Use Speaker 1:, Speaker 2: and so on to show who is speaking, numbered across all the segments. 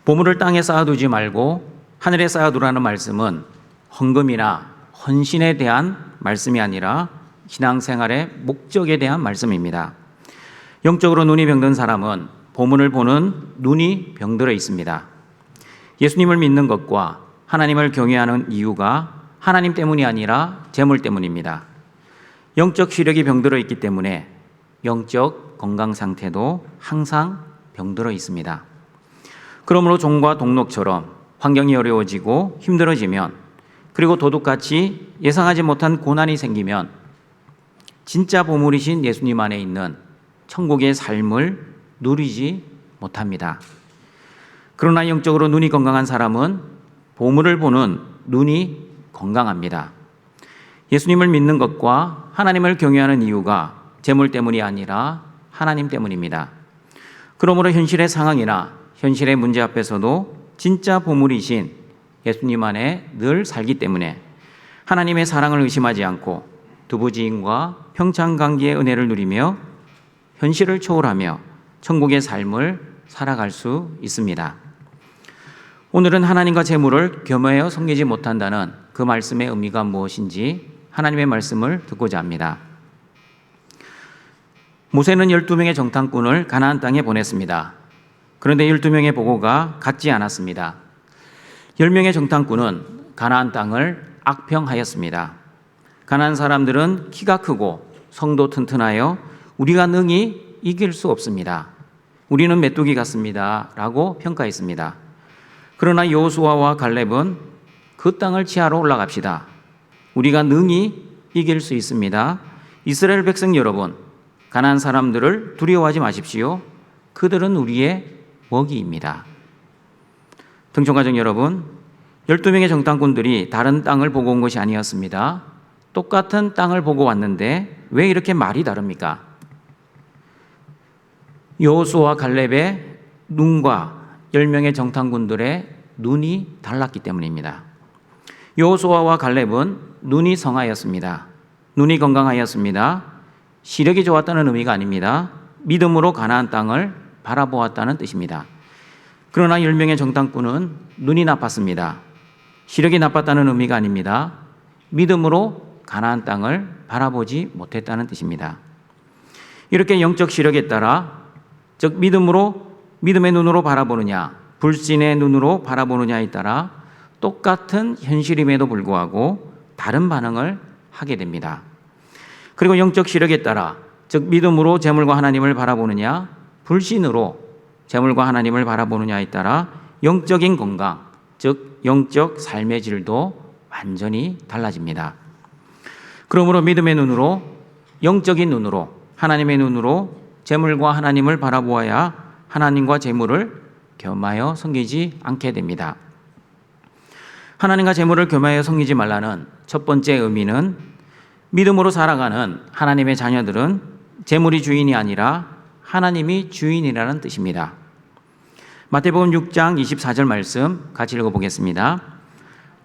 Speaker 1: 보물을 땅에 쌓아두지 말고 하늘에 쌓아두라는 말씀은 헌금이나 헌신에 대한 말씀이 아니라 신앙생활의 목적에 대한 말씀입니다. 영적으로 눈이 병든 사람은 보물을 보는 눈이 병들어 있습니다. 예수님을 믿는 것과 하나님을 경외하는 이유가 하나님 때문이 아니라 재물 때문입니다. 영적 시력이 병들어 있기 때문에 영적 건강 상태도 항상 병들어 있습니다. 그러므로 종과 동록처럼 환경이 어려워지고 힘들어지면, 그리고 도둑같이 예상하지 못한 고난이 생기면 진짜 보물이신 예수님 안에 있는 천국의 삶을 누리지 못합니다. 그러나 영적으로 눈이 건강한 사람은 보물을 보는 눈이 건강합니다. 예수님을 믿는 것과 하나님을 경외하는 이유가 재물 때문이 아니라 하나님 때문입니다. 그러므로 현실의 상황이나 현실의 문제 앞에서도 진짜 보물이신 예수님 안에 늘 살기 때문에 하나님의 사랑을 의심하지 않고 두부지인과 평창관계의 은혜를 누리며 현실을 초월하며 천국의 삶을 살아갈 수 있습니다. 오늘은 하나님과 재물을 겸하여 섬기지 못한다는 그 말씀의 의미가 무엇인지 하나님의 말씀을 듣고자 합니다. 모세는 12명의 정탐꾼을 가나안 땅에 보냈습니다. 그런데 12명의 보고가 같지 않았습니다. 10명의 정탐꾼은 가나안 땅을 악평하였습니다. 가나안 사람들은 키가 크고 성도 튼튼하여 우리가 능히 이길 수 없습니다. 우리는 메뚜기 같습니다. 라고 평가했습니다. 그러나 여호수아와 갈렙은 그 땅을 치하러 올라갑시다. 우리가 능히 이길 수 있습니다. 이스라엘 백성 여러분, 가나안 사람들을 두려워하지 마십시오. 그들은 우리의 먹이입니다. 등촌가족 여러분, 12명의 정탐꾼들이 다른 땅을 보고 온 것이 아니었습니다. 똑같은 땅을 보고 왔는데 왜 이렇게 말이 다릅니까? 여호수아와 갈렙의 눈과 10명의 정탐꾼들의 눈이 달랐기 때문입니다. 여호수아와 갈렙은 눈이 성하였습니다. 눈이 건강하였습니다. 시력이 좋았다는 의미가 아닙니다. 믿음으로 가나안 땅을 바라보았다는 뜻입니다. 그러나 10명의 정탐꾼은 눈이 나빴습니다. 시력이 나빴다는 의미가 아닙니다. 믿음으로 가나안 땅을 바라보지 못했다는 뜻입니다. 이렇게 영적 시력에 따라, 즉 믿음의 눈으로 바라보느냐, 불신의 눈으로 바라보느냐에 따라 똑같은 현실임에도 불구하고 다른 반응을 하게 됩니다. 그리고 영적 시력에 따라, 즉 믿음으로 재물과 하나님을 바라보느냐, 불신으로 재물과 하나님을 바라보느냐에 따라 영적인 건강, 즉 영적 삶의 질도 완전히 달라집니다. 그러므로 믿음의 눈으로, 영적인 눈으로, 하나님의 눈으로 재물과 하나님을 바라보아야 하나님과 재물을 겸하여 섬기지 않게 됩니다. 하나님과 재물을 겸하여 섬기지 말라는 첫 번째 의미는, 믿음으로 살아가는 하나님의 자녀들은 재물이 주인이 아니라 하나님이 주인이라는 뜻입니다. 마태복음 6장 24절 말씀 같이 읽어보겠습니다.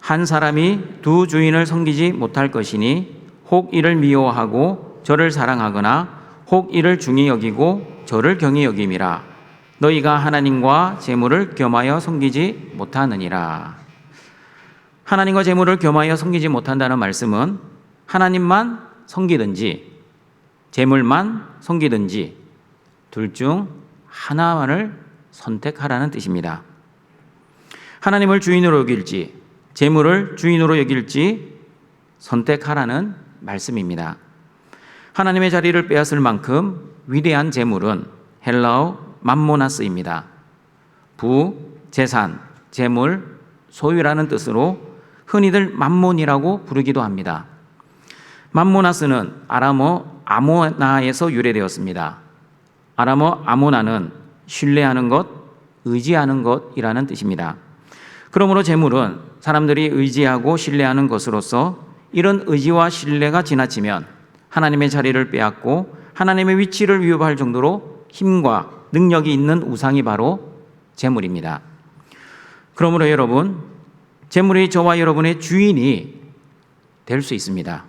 Speaker 1: 한 사람이 두 주인을 섬기지 못할 것이니 혹 이를 미워하고 저를 사랑하거나 혹 이를 중히 여기고 저를 경히 여김이라. 너희가 하나님과 재물을 겸하여 섬기지 못하느니라. 하나님과 재물을 겸하여 섬기지 못한다는 말씀은 하나님만 섬기든지 재물만 섬기든지 둘 중 하나만을 선택하라는 뜻입니다. 하나님을 주인으로 여길지 재물을 주인으로 여길지 선택하라는 말씀입니다. 하나님의 자리를 빼앗을 만큼 위대한 재물은 헬라어 맘모나스입니다. 부, 재산, 재물, 소유라는 뜻으로 흔히들 맘몬이라고 부르기도 합니다. 맘모나스는 아람어 아모나에서 유래되었습니다. 아람어 아모나는 신뢰하는 것, 의지하는 것이라는 뜻입니다. 그러므로 재물은 사람들이 의지하고 신뢰하는 것으로서 이런 의지와 신뢰가 지나치면 하나님의 자리를 빼앗고 하나님의 위치를 위협할 정도로 힘과 능력이 있는 우상이 바로 재물입니다. 그러므로 여러분, 재물이 저와 여러분의 주인이 될 수 있습니다.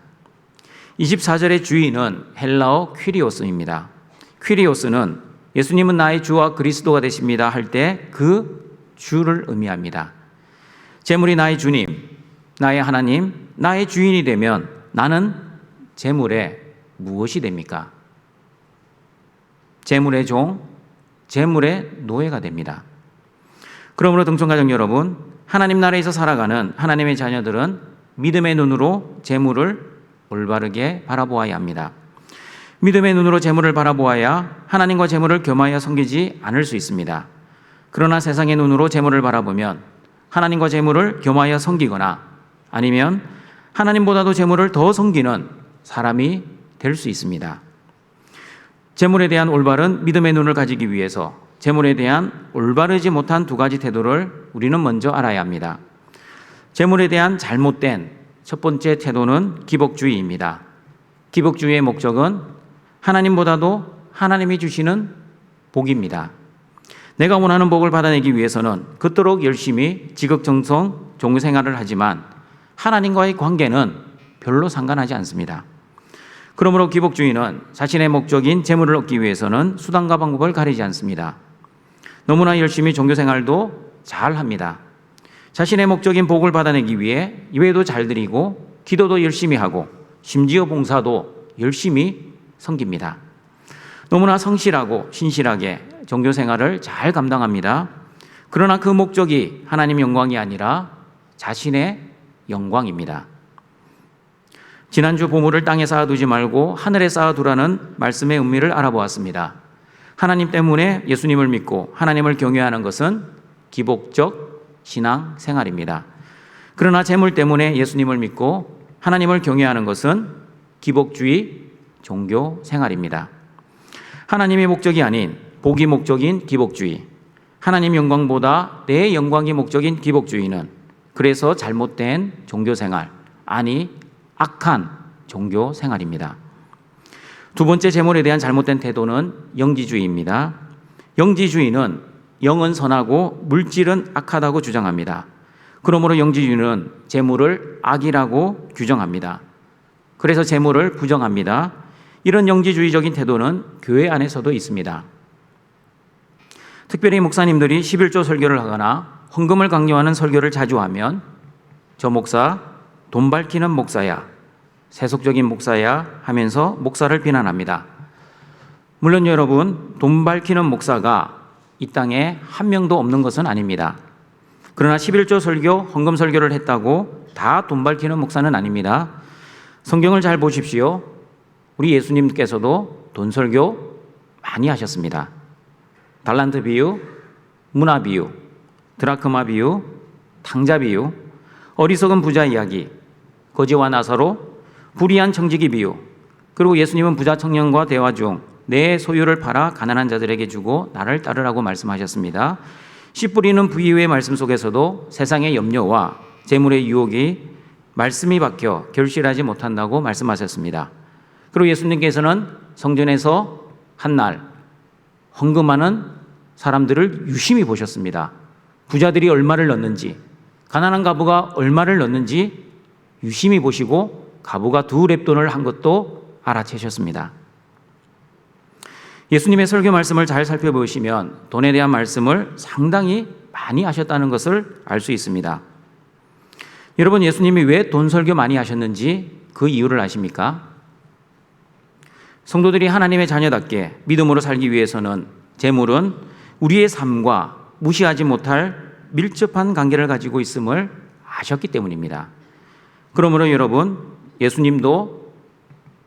Speaker 1: 24절의 주인은 헬라어 퀴리오스입니다. 퀴리오스는 예수님은 나의 주와 그리스도가 되십니다 할 때 그 주를 의미합니다. 재물이 나의 주님, 나의 하나님, 나의 주인이 되면 나는 재물의 무엇이 됩니까? 재물의 종, 재물의 노예가 됩니다. 그러므로 등촌가족 여러분, 하나님 나라에서 살아가는 하나님의 자녀들은 믿음의 눈으로 재물을 올바르게 바라보아야 합니다. 믿음의 눈으로 재물을 바라보아야 하나님과 재물을 겸하여 섬기지 않을 수 있습니다. 그러나 세상의 눈으로 재물을 바라보면 하나님과 재물을 겸하여 섬기거나 아니면 하나님보다도 재물을 더 섬기는 사람이 될 수 있습니다. 재물에 대한 올바른 믿음의 눈을 가지기 위해서 재물에 대한 올바르지 못한 두 가지 태도를 우리는 먼저 알아야 합니다. 재물에 대한 잘못된 첫 번째 태도는 기복주의입니다. 기복주의의 목적은 하나님보다도 하나님이 주시는 복입니다. 내가 원하는 복을 받아내기 위해서는 그토록 열심히 지극정성 종교생활을 하지만 하나님과의 관계는 별로 상관하지 않습니다. 그러므로 기복주의는 자신의 목적인 재물을 얻기 위해서는 수단과 방법을 가리지 않습니다. 너무나 열심히 종교생활도 잘 합니다. 자신의 목적인 복을 받아내기 위해 예배도 잘 드리고 기도도 열심히 하고 심지어 봉사도 열심히 섬깁니다. 너무나 성실하고 신실하게 종교생활을 잘 감당합니다. 그러나 그 목적이 하나님 영광이 아니라 자신의 영광입니다. 지난주 보물을 땅에 쌓아두지 말고 하늘에 쌓아두라는 말씀의 의미를 알아보았습니다. 하나님 때문에 예수님을 믿고 하나님을 경외하는 것은 기복적 신앙 생활입니다. 그러나 재물 때문에 예수님을 믿고 하나님을 경외하는 것은 기복주의 종교 생활입니다. 하나님의 목적이 아닌 복이 목적인 기복주의, 하나님 영광보다 내 영광이 목적인 기복주의는 그래서 잘못된 종교 생활, 아니 악한 종교 생활입니다. 두 번째 재물에 대한 잘못된 태도는 영지주의입니다. 영지주의는 영은 선하고 물질은 악하다고 주장합니다. 그러므로 영지주의는 재물을 악이라고 규정합니다. 그래서 재물을 부정합니다. 이런 영지주의적인 태도는 교회 안에서도 있습니다. 특별히 목사님들이 11조 설교를 하거나 헌금을 강요하는 설교를 자주 하면 저 목사 돈 밝히는 목사야, 세속적인 목사야 하면서 목사를 비난합니다. 물론 여러분, 돈 밝히는 목사가 이 땅에 한 명도 없는 것은 아닙니다. 그러나 11조 설교, 헌금 설교를 했다고 다 돈 밝히는 목사는 아닙니다. 성경을 잘 보십시오. 우리 예수님께서도 돈 설교 많이 하셨습니다. 달란트 비유, 문화 비유, 드라크마 비유, 탕자 비유, 어리석은 부자 이야기, 거지와 나사로, 불의한 청지기 비유, 그리고 예수님은 부자 청년과 대화 중 내 소유를 팔아 가난한 자들에게 주고 나를 따르라고 말씀하셨습니다. 씨 뿌리는 부유의 말씀 속에서도 세상의 염려와 재물의 유혹이 말씀이 박혀 결실하지 못한다고 말씀하셨습니다. 그리고 예수님께서는 성전에서 한날 헌금하는 사람들을 유심히 보셨습니다. 부자들이 얼마를 넣는지, 가난한 가부가 얼마를 넣는지 유심히 보시고 가부가 2렙돈을 한 것도 알아채셨습니다. 예수님의 설교 말씀을 잘 살펴보시면 돈에 대한 말씀을 상당히 많이 하셨다는 것을 알 수 있습니다. 여러분, 예수님이 왜 돈 설교 많이 하셨는지 그 이유를 아십니까? 성도들이 하나님의 자녀답게 믿음으로 살기 위해서는 재물은 우리의 삶과 무시하지 못할 밀접한 관계를 가지고 있음을 아셨기 때문입니다. 그러므로 여러분, 예수님도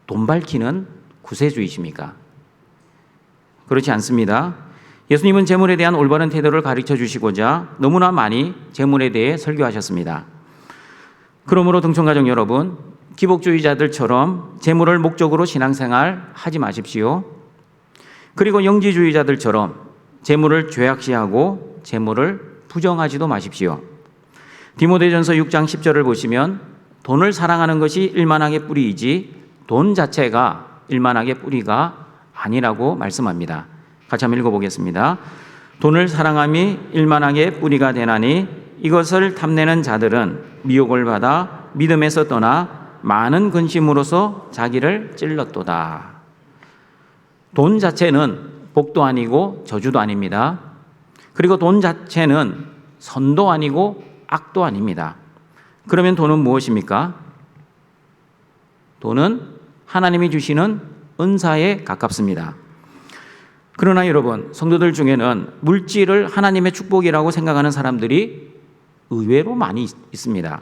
Speaker 1: 돈 밝히는 구세주이십니까? 그렇지 않습니다. 예수님은 재물에 대한 올바른 태도를 가르쳐 주시고자 너무나 많이 재물에 대해 설교하셨습니다. 그러므로 등촌가족 여러분, 기복주의자들처럼 재물을 목적으로 신앙생활 하지 마십시오. 그리고 영지주의자들처럼 재물을 죄악시하고 재물을 부정하지도 마십시오. 디모데전서 6장 10절을 보시면 돈을 사랑하는 것이 일만하게 뿌리이지 돈 자체가 일만하게 뿌리가 아니라고 말씀합니다. 같이 한번 읽어보겠습니다. 돈을 사랑함이 일만하게 뿌리가 되나니 이것을 탐내는 자들은 미혹을 받아 믿음에서 떠나 많은 근심으로서 자기를 찔렀도다. 돈 자체는 복도 아니고 저주도 아닙니다. 그리고 돈 자체는 선도 아니고 악도 아닙니다. 그러면 돈은 무엇입니까? 돈은 하나님이 주시는 은사에 가깝습니다. 그러나 여러분, 성도들 중에는 물질을 하나님의 축복이라고 생각하는 사람들이 의외로 많이 있습니다.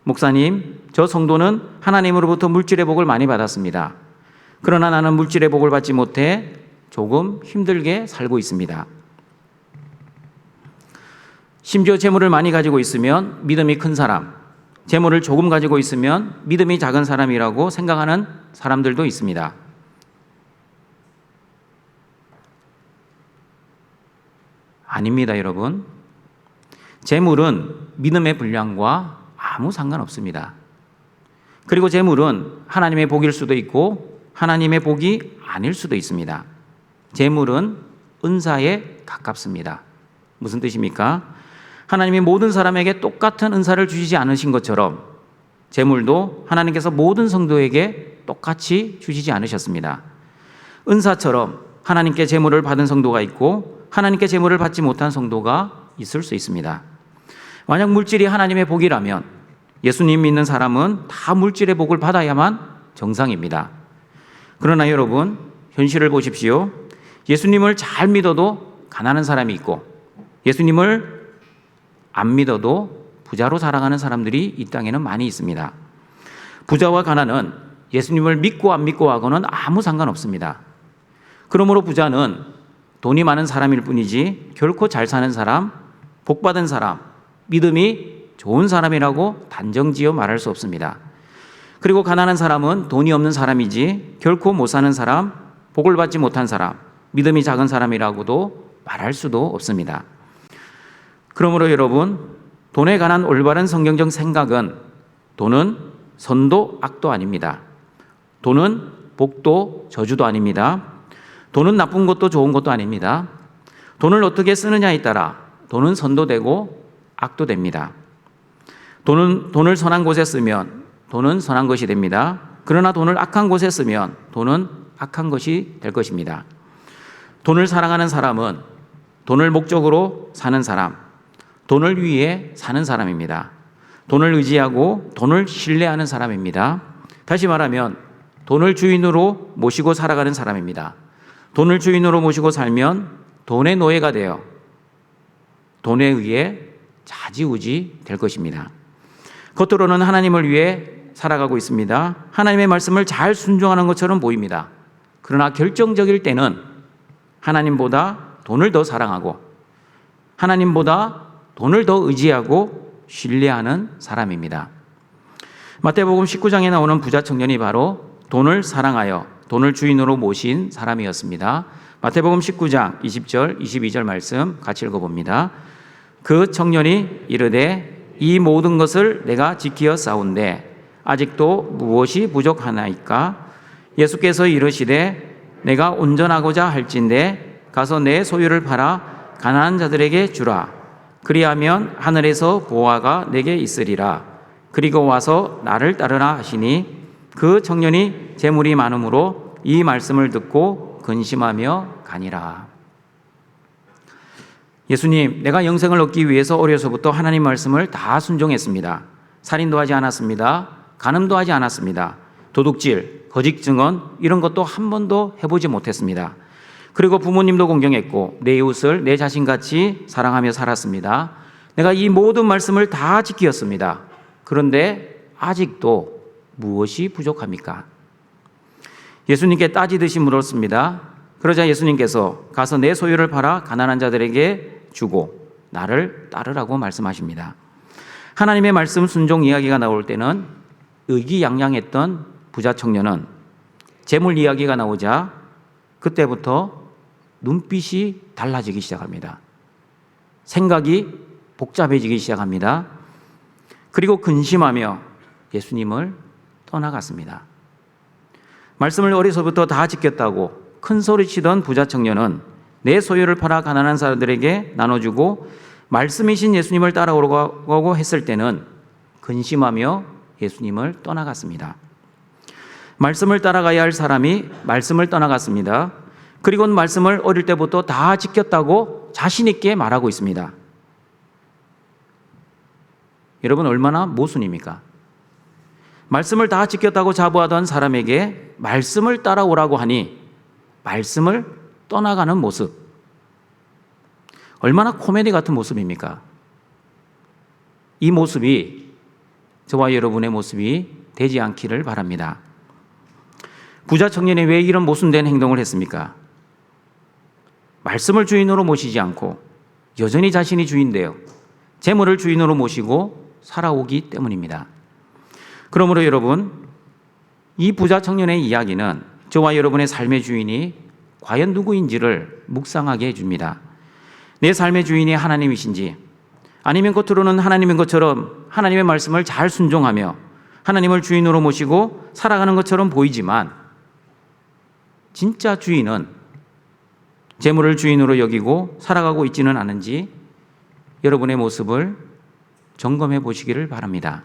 Speaker 1: 목사님, 저 성도는 하나님으로부터 물질의 복을 많이 받았습니다. 그러나 나는 물질의 복을 받지 못해 조금 힘들게 살고 있습니다. 심지어 재물을 많이 가지고 있으면 믿음이 큰 사람, 재물을 조금 가지고 있으면 믿음이 작은 사람이라고 생각하는 사람들도 있습니다. 아닙니다, 여러분. 재물은 믿음의 분량과 아무 상관없습니다. 그리고 재물은 하나님의 복일 수도 있고 하나님의 복이 아닐 수도 있습니다. 재물은 은사에 가깝습니다. 무슨 뜻입니까? 하나님이 모든 사람에게 똑같은 은사를 주시지 않으신 것처럼 재물도 하나님께서 모든 성도에게 똑같이 주시지 않으셨습니다. 은사처럼 하나님께 재물을 받은 성도가 있고 하나님께 재물을 받지 못한 성도가 있을 수 있습니다. 만약 물질이 하나님의 복이라면 예수님 믿는 사람은 다 물질의 복을 받아야만 정상입니다. 그러나 여러분, 현실을 보십시오. 예수님을 잘 믿어도 가난한 사람이 있고 예수님을 안 믿어도 부자로 살아가는 사람들이 이 땅에는 많이 있습니다. 부자와 가난은 예수님을 믿고 안 믿고 하고는 아무 상관없습니다. 그러므로 부자는 돈이 많은 사람일 뿐이지 결코 잘 사는 사람, 복받은 사람, 믿음이 좋은 사람이라고 단정지어 말할 수 없습니다. 그리고 가난한 사람은 돈이 없는 사람이지 결코 못 사는 사람, 복을 받지 못한 사람, 믿음이 작은 사람이라고도 말할 수도 없습니다. 그러므로 여러분, 돈에 관한 올바른 성경적 생각은 돈은 선도 악도 아닙니다. 돈은 복도 저주도 아닙니다. 돈은 나쁜 것도 좋은 것도 아닙니다. 돈을 어떻게 쓰느냐에 따라 돈은 선도 되고 악도 됩니다. 돈을 선한 곳에 쓰면 돈은 선한 것이 됩니다. 그러나 돈을 악한 곳에 쓰면 돈은 악한 것이 될 것입니다. 돈을 사랑하는 사람은 돈을 목적으로 사는 사람, 돈을 위해 사는 사람입니다. 돈을 의지하고 돈을 신뢰하는 사람입니다. 다시 말하면 돈을 주인으로 모시고 살아가는 사람입니다. 돈을 주인으로 모시고 살면 돈의 노예가 되어 돈에 의해 좌지우지 될 것입니다. 겉으로는 하나님을 위해 살아가고 있습니다. 하나님의 말씀을 잘 순종하는 것처럼 보입니다. 그러나 결정적일 때는 하나님보다 돈을 더 사랑하고 하나님보다 돈을 더 의지하고 신뢰하는 사람입니다. 마태복음 19장에 나오는 부자 청년이 바로 돈을 사랑하여 돈을 주인으로 모신 사람이었습니다. 마태복음 19장 20절, 22절 말씀 같이 읽어봅니다. 그 청년이 이르되 이 모든 것을 내가 지키어 싸운데 아직도 무엇이 부족하나이까? 예수께서 이르시되 내가 온전하고자 할진대 가서 내 소유를 팔아 가난한 자들에게 주라. 그리하면 하늘에서 보화가 내게 있으리라. 그리고 와서 나를 따르라 하시니 그 청년이 재물이 많음으로 이 말씀을 듣고 근심하며 가니라. 예수님, 내가 영생을 얻기 위해서 어려서부터 하나님 말씀을 다 순종했습니다. 살인도 하지 않았습니다. 간음도 하지 않았습니다. 도둑질, 거짓 증언 이런 것도 한 번도 해보지 못했습니다. 그리고 부모님도 공경했고 내 이웃을 내 자신같이 사랑하며 살았습니다. 내가 이 모든 말씀을 다 지키었습니다. 그런데 아직도 무엇이 부족합니까? 예수님께 따지듯이 물었습니다. 그러자 예수님께서 가서 내 소유를 팔아 가난한 자들에게 주고 나를 따르라고 말씀하십니다. 하나님의 말씀 순종 이야기가 나올 때는 의기양양했던 부자 청년은 재물 이야기가 나오자 그때부터 눈빛이 달라지기 시작합니다. 생각이 복잡해지기 시작합니다. 그리고 근심하며 예수님을 떠나갔습니다. 말씀을 어려서부터 다 지켰다고 큰 소리치던 부자 청년은 내 소유를 팔아 가난한 사람들에게 나눠주고 말씀이신 예수님을 따라오라고 했을 때는 근심하며 예수님을 떠나갔습니다. 말씀을 따라가야 할 사람이 말씀을 떠나갔습니다. 그리고 말씀을 어릴 때부터 다 지켰다고 자신 있게 말하고 있습니다. 여러분 얼마나 모순입니까? 말씀을 다 지켰다고 자부하던 사람에게 말씀을 따라오라고 하니 말씀을 떠나가는 모습. 얼마나 코미디 같은 모습입니까? 이 모습이 저와 여러분의 모습이 되지 않기를 바랍니다. 부자 청년이 왜 이런 모순된 행동을 했습니까? 말씀을 주인으로 모시지 않고 여전히 자신이 주인되어 재물을 주인으로 모시고 살아오기 때문입니다. 그러므로 여러분, 이 부자 청년의 이야기는 저와 여러분의 삶의 주인이 과연 누구인지를 묵상하게 해줍니다. 내 삶의 주인이 하나님이신지, 아니면 겉으로는 하나님인 것처럼 하나님의 말씀을 잘 순종하며 하나님을 주인으로 모시고 살아가는 것처럼 보이지만 진짜 주인은 재물을 주인으로 여기고 살아가고 있지는 않은지 여러분의 모습을 점검해 보시기를 바랍니다.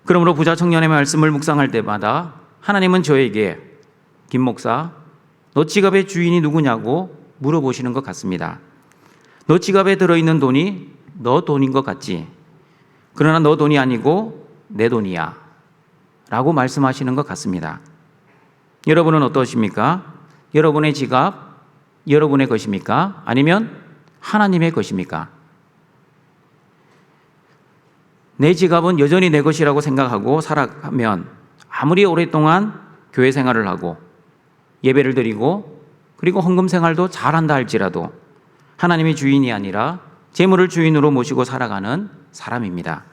Speaker 1: 그러므로 부자 청년의 말씀을 묵상할 때마다 하나님은 저에게 김 목사, 너 지갑의 주인이 누구냐고 물어보시는 것 같습니다. 너 지갑에 들어있는 돈이 너 돈인 것 같지? 그러나 너 돈이 아니고 내 돈이야 라고 말씀하시는 것 같습니다. 여러분은 어떠십니까? 여러분의 지갑, 여러분의 것입니까? 아니면 하나님의 것입니까? 내 지갑은 여전히 내 것이라고 생각하고 살아가면 아무리 오랫동안 교회 생활을 하고 예배를 드리고 그리고 헌금 생활도 잘한다 할지라도 하나님이 주인이 아니라 재물을 주인으로 모시고 살아가는 사람입니다.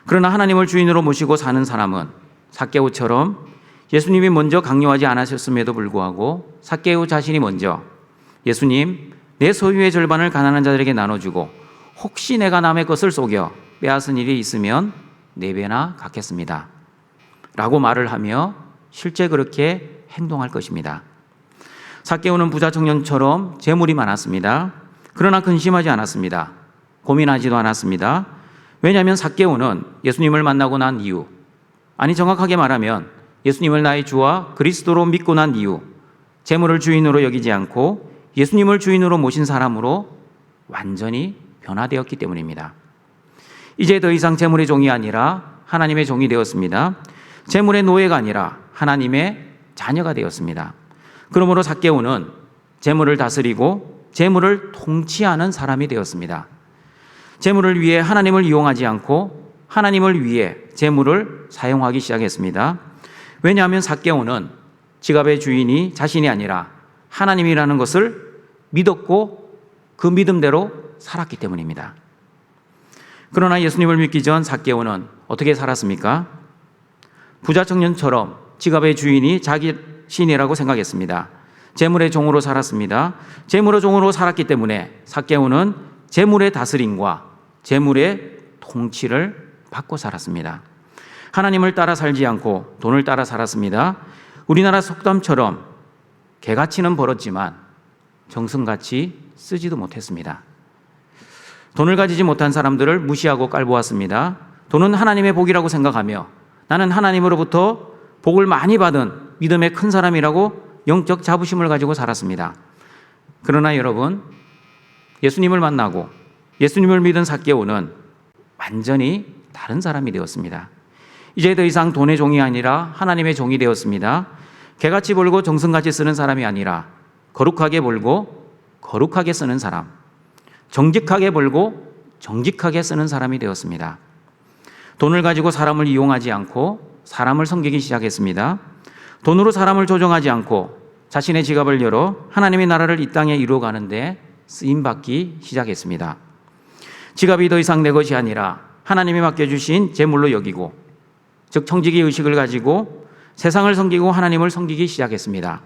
Speaker 1: 그러나 하나님을 주인으로 모시고 사는 사람은 삭개오처럼 예수님이 먼저 강요하지 않으셨음에도 불구하고 삭개오 자신이 먼저 예수님, 내 소유의 절반을 가난한 자들에게 나눠주고 혹시 내가 남의 것을 속여 빼앗은 일이 있으면 4배나 갚겠습니다 라고 말을 하며 실제 그렇게 행동할 것입니다. 삭개오는 부자 청년처럼 재물이 많았습니다. 그러나 근심하지 않았습니다. 고민하지도 않았습니다. 왜냐하면 삭개오는 예수님을 만나고 난 이후, 아니 정확하게 말하면 예수님을 나의 주와 그리스도로 믿고 난 이후 재물을 주인으로 여기지 않고 예수님을 주인으로 모신 사람으로 완전히 변화되었기 때문입니다. 이제 더 이상 재물의 종이 아니라 하나님의 종이 되었습니다. 재물의 노예가 아니라 하나님의 자녀가 되었습니다. 그러므로 삭개오는 재물을 다스리고 재물을 통치하는 사람이 되었습니다. 재물을 위해 하나님을 이용하지 않고 하나님을 위해 재물을 사용하기 시작했습니다. 왜냐하면 삭개오는 지갑의 주인이 자신이 아니라 하나님이라는 것을 믿었고 그 믿음대로 살았기 때문입니다. 그러나 예수님을 믿기 전 삭개오는 어떻게 살았습니까? 부자 청년처럼 지갑의 주인이 자기 신이라고 생각했습니다. 재물의 종으로 살았습니다. 재물의 종으로 살았기 때문에 삭개오는 재물의 다스림과 재물의 통치를 받고 살았습니다. 하나님을 따라 살지 않고 돈을 따라 살았습니다. 우리나라 속담처럼 개가치는 벌었지만 정승같이 쓰지도 못했습니다. 돈을 가지지 못한 사람들을 무시하고 깔보았습니다. 돈은 하나님의 복이라고 생각하며 나는 하나님으로부터 복을 많이 받은 믿음의 큰 사람이라고 영적 자부심을 가지고 살았습니다. 그러나 여러분, 예수님을 만나고 예수님을 믿은 삭개오는 완전히 다른 사람이 되었습니다. 이제 더 이상 돈의 종이 아니라 하나님의 종이 되었습니다. 개같이 벌고 정승같이 쓰는 사람이 아니라 거룩하게 벌고 거룩하게 쓰는 사람, 정직하게 벌고 정직하게 쓰는 사람이 되었습니다. 돈을 가지고 사람을 이용하지 않고 사람을 섬기기 시작했습니다. 돈으로 사람을 조종하지 않고 자신의 지갑을 열어 하나님의 나라를 이 땅에 이루어가는데 쓰임받기 시작했습니다. 지갑이 더 이상 내 것이 아니라 하나님이 맡겨주신 재물로 여기고, 즉 청지기 의식을 가지고 세상을 섬기고 하나님을 섬기기 시작했습니다.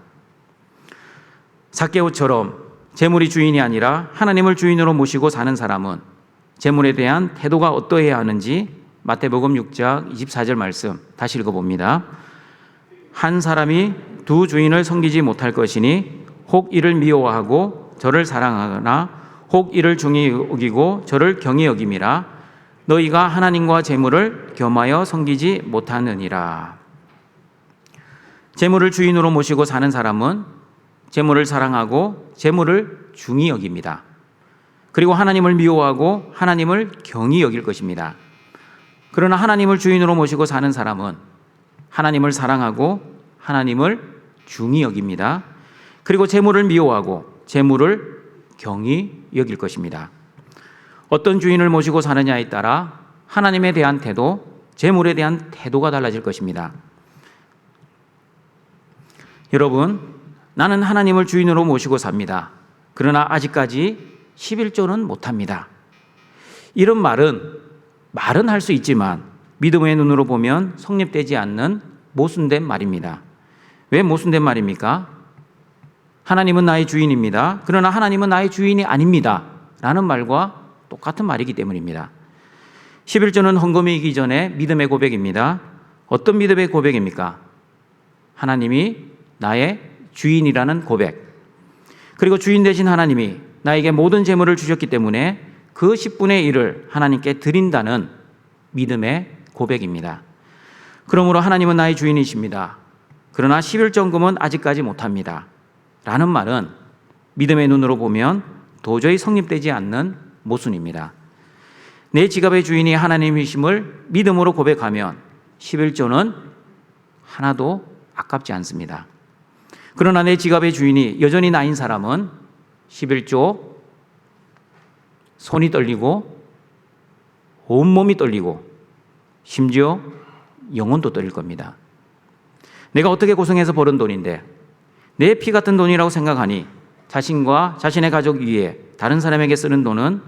Speaker 1: 삭개오처럼 재물이 주인이 아니라 하나님을 주인으로 모시고 사는 사람은 재물에 대한 태도가 어떠해야 하는지 마태복음 6장 24절 말씀 다시 읽어봅니다. 한 사람이 두 주인을 섬기지 못할 것이니 혹 이를 미워하고 저를 사랑하거나 혹 이를 중히 여기고 저를 경히 여김이라. 너희가 하나님과 재물을 겸하여 섬기지 못하느니라. 재물을 주인으로 모시고 사는 사람은 재물을 사랑하고 재물을 중히 여깁니다. 그리고 하나님을 미워하고 하나님을 경히 여길 것입니다. 그러나 하나님을 주인으로 모시고 사는 사람은 하나님을 사랑하고 하나님을 중히 여깁니다. 그리고 재물을 미워하고 재물을 경히 여길 것입니다. 어떤 주인을 모시고 사느냐에 따라 하나님에 대한 태도, 재물에 대한 태도가 달라질 것입니다. 여러분, 나는 하나님을 주인으로 모시고 삽니다. 그러나 아직까지 11조는 못합니다. 이런 말은 할 수 있지만 믿음의 눈으로 보면 성립되지 않는 모순된 말입니다. 왜 모순된 말입니까? 하나님은 나의 주인입니다. 그러나 하나님은 나의 주인이 아닙니다. 라는 말과 똑같은 말이기 때문입니다. 11조는 헌금이기 전에 믿음의 고백입니다. 어떤 믿음의 고백입니까? 하나님이 나의 주인이라는 고백. 그리고 주인 되신 하나님이 나에게 모든 재물을 주셨기 때문에 그 10분의 1을 하나님께 드린다는 믿음의 고백입니다. 그러므로 하나님은 나의 주인이십니다. 그러나 11조금은 아직까지 못합니다. 라는 말은 믿음의 눈으로 보면 도저히 성립되지 않는 모순입니다. 내 지갑의 주인이 하나님이심을 믿음으로 고백하면 11조는 하나도 아깝지 않습니다. 그러나 내 지갑의 주인이 여전히 나인 사람은 11조 손이 떨리고 온몸이 떨리고 심지어 영혼도 떨릴 겁니다. 내가 어떻게 고생해서 벌은 돈인데 내 피 같은 돈이라고 생각하니 자신과 자신의 가족 위에 다른 사람에게 쓰는 돈은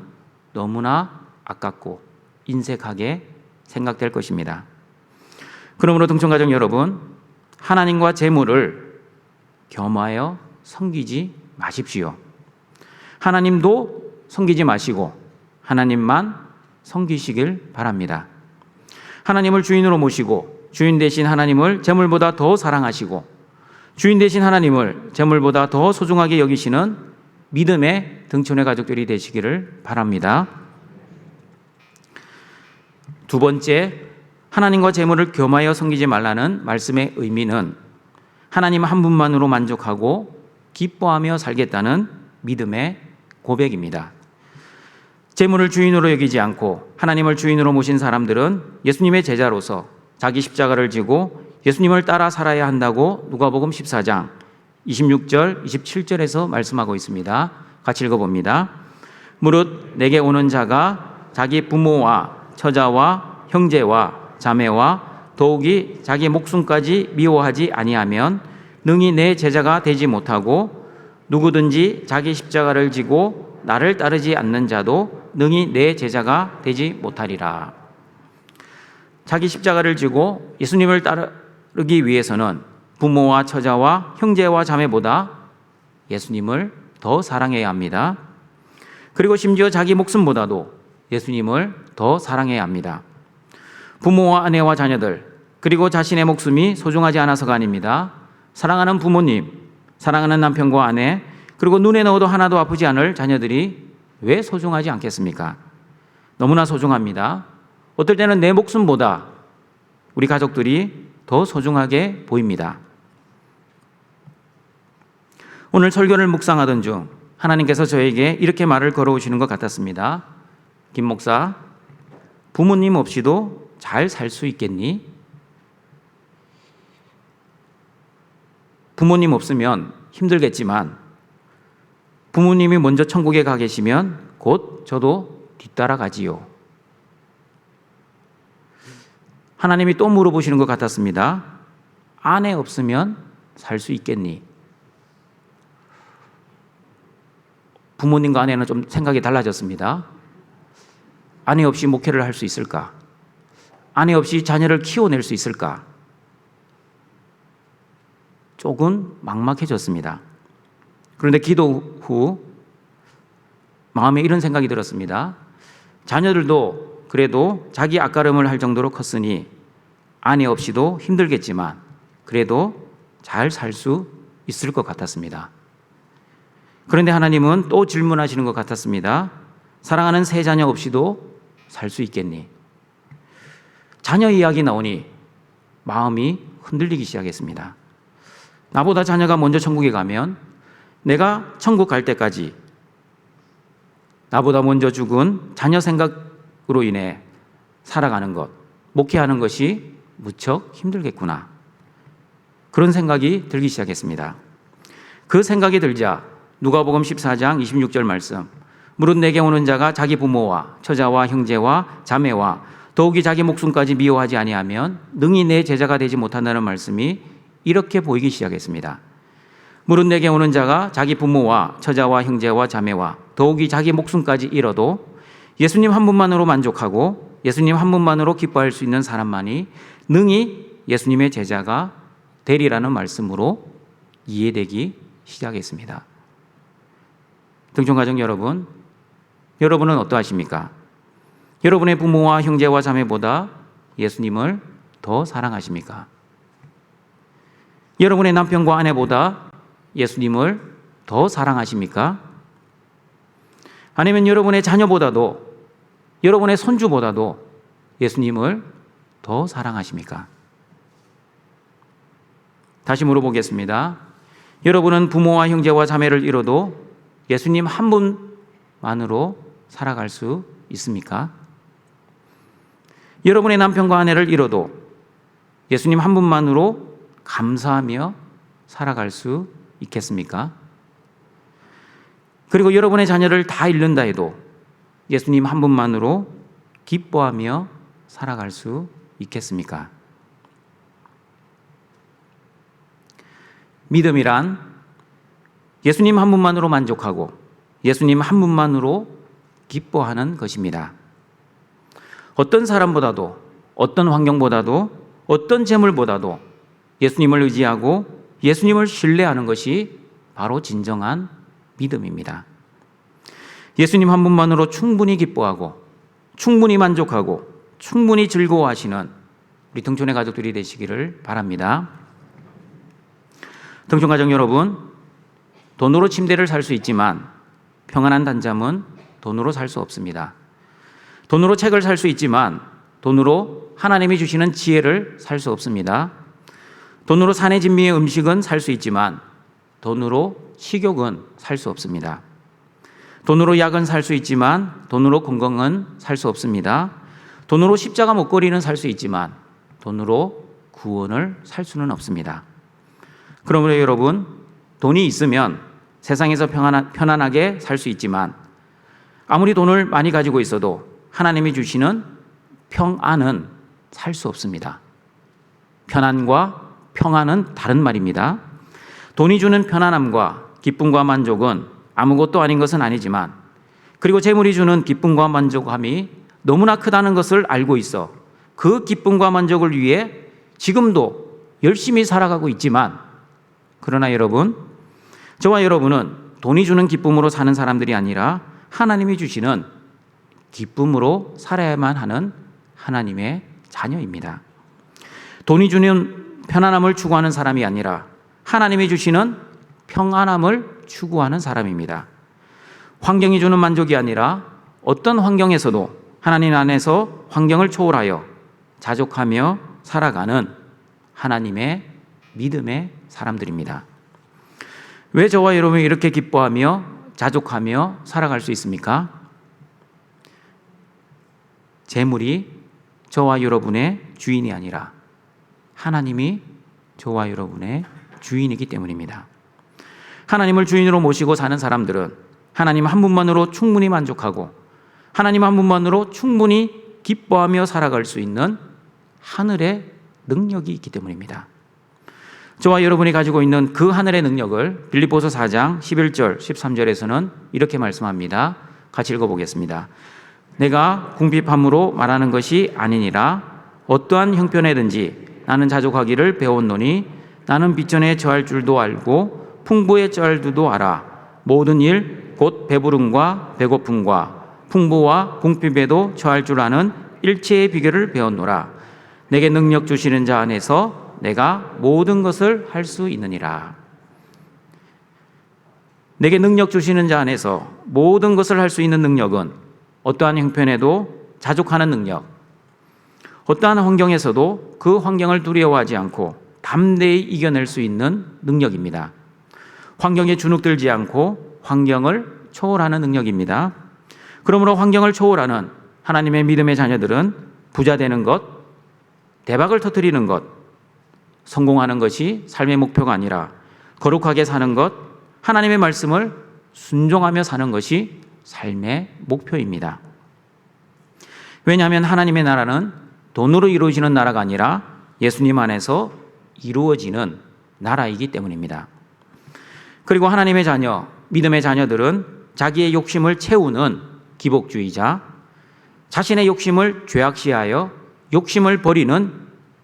Speaker 1: 너무나 아깝고 인색하게 생각될 것입니다. 그러므로 등촌가족 여러분, 하나님과 재물을 겸하여 섬기지 마십시오. 하나님도 섬기지 마시고 하나님만 섬기시길 바랍니다. 하나님을 주인으로 모시고 주인 되신 하나님을 재물보다 더 사랑하시고 주인 되신 하나님을 재물보다 더 소중하게 여기시는 믿음의 등촌의 가족들이 되시기를 바랍니다. 두 번째, 하나님과 재물을 겸하여 섬기지 말라는 말씀의 의미는 하나님 한 분만으로 만족하고 기뻐하며 살겠다는 믿음의 고백입니다. 재물을 주인으로 여기지 않고 하나님을 주인으로 모신 사람들은 예수님의 제자로서 자기 십자가를 지고 예수님을 따라 살아야 한다고 누가복음 14장 26절, 27절에서 말씀하고 있습니다. 같이 읽어봅니다. 무릇 내게 오는 자가 자기 부모와 처자와 형제와 자매와 더욱이 자기 목숨까지 미워하지 아니하면 능히 내 제자가 되지 못하고 누구든지 자기 십자가를 지고 나를 따르지 않는 자도 능히 내 제자가 되지 못하리라. 자기 십자가를 지고 예수님을 따르기 위해서는 부모와 처자와 형제와 자매보다 예수님을 더 사랑해야 합니다. 그리고 심지어 자기 목숨보다도 예수님을 더 사랑해야 합니다. 부모와 아내와 자녀들, 그리고 자신의 목숨이 소중하지 않아서가 아닙니다. 사랑하는 부모님, 사랑하는 남편과 아내, 그리고 눈에 넣어도 하나도 아프지 않을 자녀들이 왜 소중하지 않겠습니까? 너무나 소중합니다. 어떨 때는 내 목숨보다 우리 가족들이 더 소중하게 보입니다. 오늘 설교를 묵상하던 중 하나님께서 저에게 이렇게 말을 걸어오시는 것 같았습니다. 김 목사, 부모님 없이도 잘 살 수 있겠니? 부모님 없으면 힘들겠지만 부모님이 먼저 천국에 가 계시면 곧 저도 뒤따라가지요. 하나님이 또 물어보시는 것 같았습니다. 아내 없으면 살 수 있겠니? 부모님과 아내는 좀 생각이 달라졌습니다. 아내 없이 목회를 할 수 있을까? 아내 없이 자녀를 키워낼 수 있을까? 조금 막막해졌습니다. 그런데 기도 후 마음에 이런 생각이 들었습니다. 자녀들도 그래도 자기 앞가림을 할 정도로 컸으니 아내 없이도 힘들겠지만 그래도 잘 살 수 있을 것 같았습니다. 그런데 하나님은 또 질문하시는 것 같았습니다. 사랑하는 세 자녀 없이도 살 수 있겠니? 자녀 이야기 나오니 마음이 흔들리기 시작했습니다. 나보다 자녀가 먼저 천국에 가면 내가 천국 갈 때까지 나보다 먼저 죽은 자녀 생각으로 인해 살아가는 것, 목회하는 것이 무척 힘들겠구나. 그런 생각이 들기 시작했습니다. 그 생각이 들자 누가복음 14장 26절 말씀, 무릇 내게 오는 자가 자기 부모와 처자와 형제와 자매와 더욱이 자기 목숨까지 미워하지 아니하면 능히 내 제자가 되지 못한다는 말씀이 이렇게 보이기 시작했습니다. 무릇 내게 오는 자가 자기 부모와 처자와 형제와 자매와 더욱이 자기 목숨까지 잃어도 예수님 한 분만으로 만족하고 예수님 한 분만으로 기뻐할 수 있는 사람만이 능히 예수님의 제자가 되리라는 말씀으로 이해되기 시작했습니다. 등촌가족 여러분, 여러분은 어떠하십니까? 여러분의 부모와 형제와 자매보다 예수님을 더 사랑하십니까? 여러분의 남편과 아내보다 예수님을 더 사랑하십니까? 아니면 여러분의 자녀보다도, 여러분의 손주보다도 예수님을 더 사랑하십니까? 다시 물어보겠습니다. 여러분은 부모와 형제와 자매를 잃어도 예수님 한 분만으로 살아갈 수 있습니까? 여러분의 남편과 아내를 잃어도 예수님 한 분만으로 감사하며 살아갈 수 있겠습니까? 그리고 여러분의 자녀를 다 잃는다 해도 예수님 한 분만으로 기뻐하며 살아갈 수 있겠습니까? 믿음이란 예수님 한 분만으로 만족하고 예수님 한 분만으로 기뻐하는 것입니다. 어떤 사람보다도, 어떤 환경보다도, 어떤 재물보다도 예수님을 의지하고 예수님을 신뢰하는 것이 바로 진정한 믿음입니다. 예수님 한 분만으로 충분히 기뻐하고 충분히 만족하고 충분히 즐거워하시는 우리 등촌의 가족들이 되시기를 바랍니다. 등촌가족 여러분, 돈으로 침대를 살 수 있지만 평안한 단잠은 돈으로 살 수 없습니다. 돈으로 책을 살 수 있지만 돈으로 하나님이 주시는 지혜를 살 수 없습니다. 돈으로 산의 진미의 음식은 살 수 있지만 돈으로 식욕은 살 수 없습니다. 돈으로 약은 살 수 있지만 돈으로 건강은 살 수 없습니다. 돈으로 십자가 목걸이는 살 수 있지만 돈으로 구원을 살 수는 없습니다. 그러므로 여러분, 돈이 있으면 세상에서 편안하게 살 수 있지만 아무리 돈을 많이 가지고 있어도 하나님이 주시는 평안은 살 수 없습니다. 편안과 평안은 다른 말입니다. 돈이 주는 편안함과 기쁨과 만족은 아무것도 아닌 것은 아니지만, 그리고 재물이 주는 기쁨과 만족함이 너무나 크다는 것을 알고 있어 그 기쁨과 만족을 위해 지금도 열심히 살아가고 있지만, 그러나 여러분, 저와 여러분은 돈이 주는 기쁨으로 사는 사람들이 아니라 하나님이 주시는 기쁨으로 살아야만 하는 하나님의 자녀입니다. 돈이 주는 편안함을 추구하는 사람이 아니라 하나님이 주시는 평안함을 추구하는 사람입니다. 환경이 주는 만족이 아니라 어떤 환경에서도 하나님 안에서 환경을 초월하여 자족하며 살아가는 하나님의 믿음의 사람들입니다. 왜 저와 여러분이 이렇게 기뻐하며 자족하며 살아갈 수 있습니까? 재물이 저와 여러분의 주인이 아니라 하나님이 저와 여러분의 주인이기 때문입니다. 하나님을 주인으로 모시고 사는 사람들은 하나님 한 분만으로 충분히 만족하고 하나님 한 분만으로 충분히 기뻐하며 살아갈 수 있는 하늘의 능력이 있기 때문입니다. 저와 여러분이 가지고 있는 그 하늘의 능력을 빌립보서 4장 11절 13절에서는 이렇게 말씀합니다. 같이 읽어보겠습니다. 내가 궁핍함으로 말하는 것이 아니니라. 어떠한 형편에든지 나는 자족하기를 배웠노니 나는 빚전에 처할 줄도 알고 풍부에 처할 줄도 알아. 모든 일 곧 배부름과 배고픔과 풍부와 궁핍에도 처할 줄 아는 일체의 비결을 배웠노라. 내게 능력 주시는 자 안에서 내가 모든 것을 할 수 있느니라. 내게 능력 주시는 자 안에서 모든 것을 할 수 있는 능력은 어떠한 형편에도 자족하는 능력, 어떠한 환경에서도 그 환경을 두려워하지 않고 담대히 이겨낼 수 있는 능력입니다. 환경에 주눅들지 않고 환경을 초월하는 능력입니다. 그러므로 환경을 초월하는 하나님의 믿음의 자녀들은 부자 되는 것, 대박을 터뜨리는 것, 성공하는 것이 삶의 목표가 아니라 거룩하게 사는 것, 하나님의 말씀을 순종하며 사는 것이 삶의 목표입니다. 왜냐하면 하나님의 나라는 돈으로 이루어지는 나라가 아니라 예수님 안에서 이루어지는 나라이기 때문입니다. 그리고 하나님의 자녀, 믿음의 자녀들은 자기의 욕심을 채우는 기복주의자, 자신의 욕심을 죄악시하여 욕심을 버리는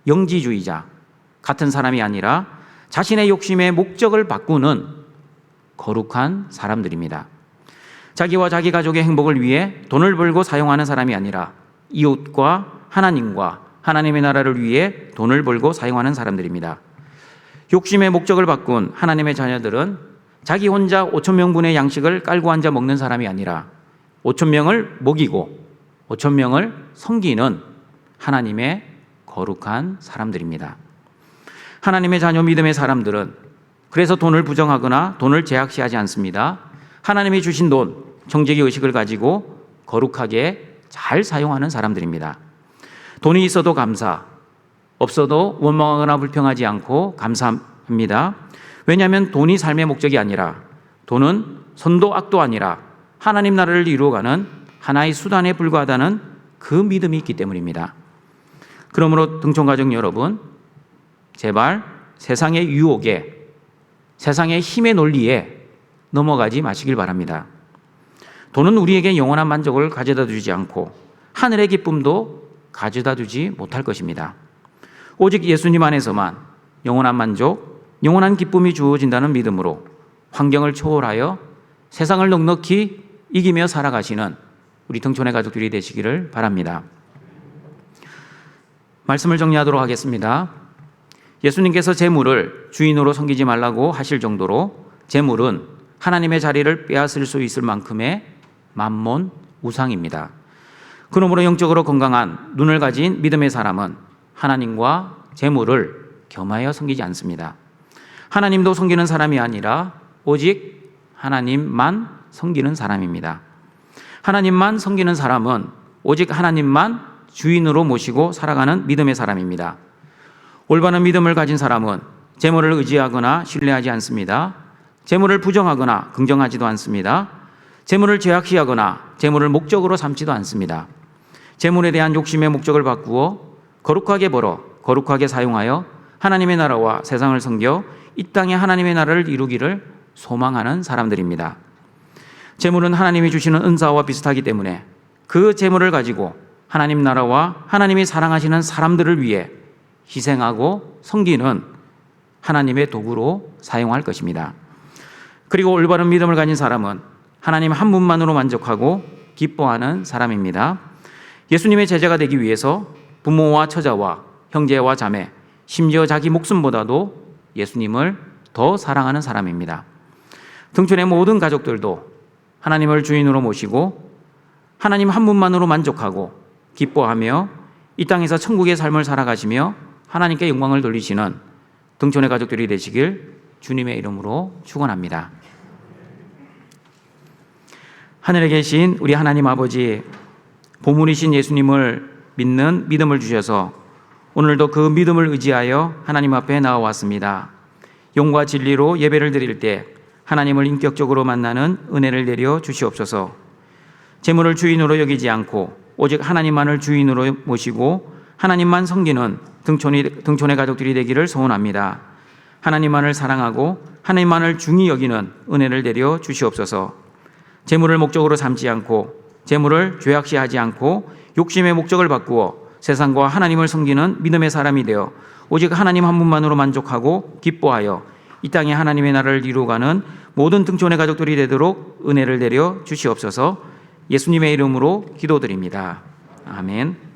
Speaker 1: 영지주의자 같은 사람이 아니라 자신의 욕심의 목적을 바꾸는 거룩한 사람들입니다. 자기와 자기 가족의 행복을 위해 돈을 벌고 사용하는 사람이 아니라 이웃과 하나님과 하나님의 나라를 위해 돈을 벌고 사용하는 사람들입니다. 욕심의 목적을 바꾼 하나님의 자녀들은 자기 혼자 5,000명분의 양식을 깔고 앉아 먹는 사람이 아니라 5,000명을 먹이고 5,000명을 섬기는 하나님의 거룩한 사람들입니다. 하나님의 자녀 믿음의 사람들은 그래서 돈을 부정하거나 돈을 제약시하지 않습니다. 하나님이 주신 돈, 정직의 의식을 가지고 거룩하게 잘 사용하는 사람들입니다. 돈이 있어도 감사, 없어도 원망하거나 불평하지 않고 감사합니다. 왜냐하면 돈이 삶의 목적이 아니라 돈은 선도 악도 아니라 하나님 나라를 이루어가는 하나의 수단에 불과하다는 그 믿음이 있기 때문입니다. 그러므로 등촌가족 여러분, 제발 세상의 유혹에, 세상의 힘의 논리에 넘어가지 마시길 바랍니다. 돈은 우리에게 영원한 만족을 가져다 주지 않고 하늘의 기쁨도 가져다 주지 못할 것입니다. 오직 예수님 안에서만 영원한 만족, 영원한 기쁨이 주어진다는 믿음으로 환경을 초월하여 세상을 넉넉히 이기며 살아가시는 우리 등촌의 가족들이 되시기를 바랍니다. 말씀을 정리하도록 하겠습니다. 예수님께서 재물을 주인으로 섬기지 말라고 하실 정도로 재물은 하나님의 자리를 빼앗을 수 있을 만큼의 만몬 우상입니다. 그러므로 영적으로 건강한 눈을 가진 믿음의 사람은 하나님과 재물을 겸하여 섬기지 않습니다. 하나님도 섬기는 사람이 아니라 오직 하나님만 섬기는 사람입니다. 하나님만 섬기는 사람은 오직 하나님만 주인으로 모시고 살아가는 믿음의 사람입니다. 올바른 믿음을 가진 사람은 재물을 의지하거나 신뢰하지 않습니다. 재물을 부정하거나 긍정하지도 않습니다. 재물을 죄악시하거나 재물을 목적으로 삼지도 않습니다. 재물에 대한 욕심의 목적을 바꾸어 거룩하게 벌어 거룩하게 사용하여 하나님의 나라와 세상을 섬겨 이 땅에 하나님의 나라를 이루기를 소망하는 사람들입니다. 재물은 하나님이 주시는 은사와 비슷하기 때문에 그 재물을 가지고 하나님 나라와 하나님이 사랑하시는 사람들을 위해 희생하고 섬기는 하나님의 도구로 사용할 것입니다. 그리고 올바른 믿음을 가진 사람은 하나님 한 분만으로 만족하고 기뻐하는 사람입니다. 예수님의 제자가 되기 위해서 부모와 처자와 형제와 자매, 심지어 자기 목숨보다도 예수님을 더 사랑하는 사람입니다. 등촌의 모든 가족들도 하나님을 주인으로 모시고 하나님 한 분만으로 만족하고 기뻐하며 이 땅에서 천국의 삶을 살아가시며 하나님께 영광을 돌리시는 등촌의 가족들이 되시길 주님의 이름으로 축원합니다. 하늘에 계신 우리 하나님 아버지, 보물이신 예수님을 믿는 믿음을 주셔서 오늘도 그 믿음을 의지하여 하나님 앞에 나와왔습니다. 영과 진리로 예배를 드릴 때 하나님을 인격적으로 만나는 은혜를 내려 주시옵소서. 재물을 주인으로 여기지 않고 오직 하나님만을 주인으로 모시고 하나님만 섬기는 등촌의 가족들이 되기를 소원합니다. 하나님만을 사랑하고 하나님만을 중히 여기는 은혜를 내려 주시옵소서. 재물을 목적으로 삼지 않고 재물을 죄악시하지 않고 욕심의 목적을 바꾸어 세상과 하나님을 섬기는 믿음의 사람이 되어 오직 하나님 한 분만으로 만족하고 기뻐하여 이 땅에 하나님의 나라를 이루어가는 모든 등촌의 가족들이 되도록 은혜를 내려 주시옵소서. 예수님의 이름으로 기도드립니다. 아멘.